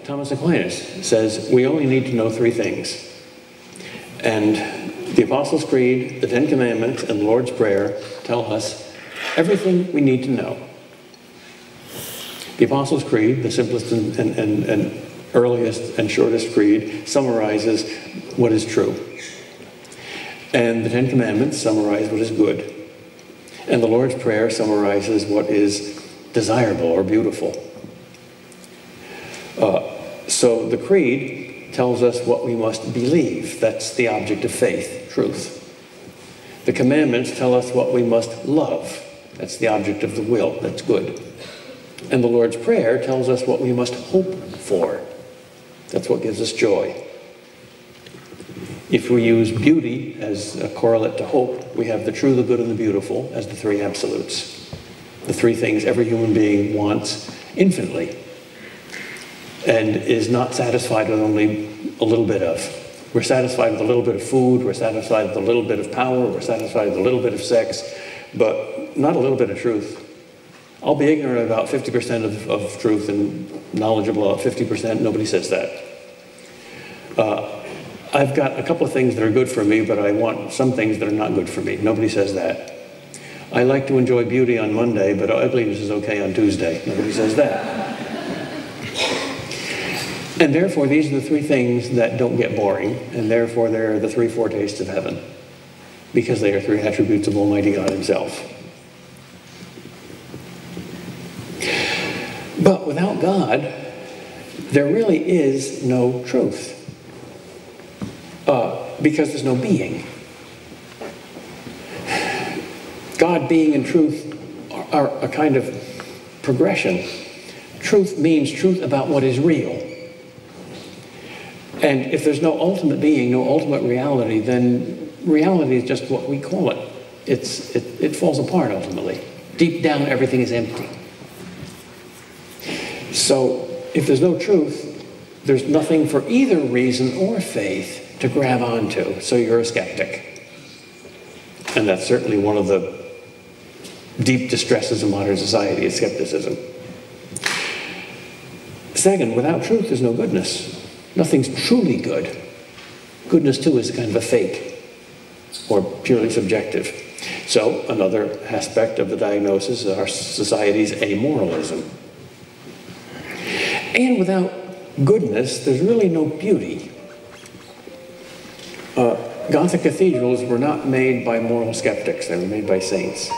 Thomas Aquinas says we only need to know three things. And the Apostles' Creed, the Ten Commandments, and the Lord's Prayer tell us everything we need to know. The Apostles' Creed, the simplest and earliest and shortest creed, summarizes what is true. And the Ten Commandments summarize what is good. And the Lord's Prayer summarizes what is desirable or beautiful. So the creed tells us what we must believe. That's the object of faith, truth. The commandments tell us what we must love. That's the object of the will. That's good. And the Lord's Prayer tells us what we must hope for. That's what gives us joy. If we use beauty as a correlate to hope, we have the true, the good, and the beautiful as the three absolutes. The three things every human being wants infinitely and is not satisfied with only a little bit of. We're satisfied with a little bit of food, we're satisfied with a little bit of power, we're satisfied with a little bit of sex, but not a little bit of truth. I'll be ignorant about 50% of truth and knowledgeable about 50%. Nobody says that. I've got a couple of things that are good for me, but I want some things that are not good for me. Nobody says that. I like to enjoy beauty on Monday, but ugliness is okay on Tuesday. Nobody says that. And therefore, these are the three things that don't get boring, and therefore they're the three foretastes of heaven, because they are three attributes of Almighty God Himself. But without God, there really is no truth, because there's no being. God, being, and truth are a kind of progression. Truth means truth about what is real. And if there's no ultimate being, no ultimate reality, then reality is just what we call it. It falls apart ultimately. Deep down, everything is empty. So if there's no truth, there's nothing for either reason or faith to grab onto, so you're a skeptic. And that's certainly one of the deep distresses of modern society, is skepticism. Second, without truth, there's no goodness. Nothing's truly good. Goodness, too, is kind of a fake or purely subjective. So another aspect of the diagnosis is our society's amoralism. And without goodness, there's really no beauty. Gothic cathedrals were not made by moral skeptics. They were made by saints.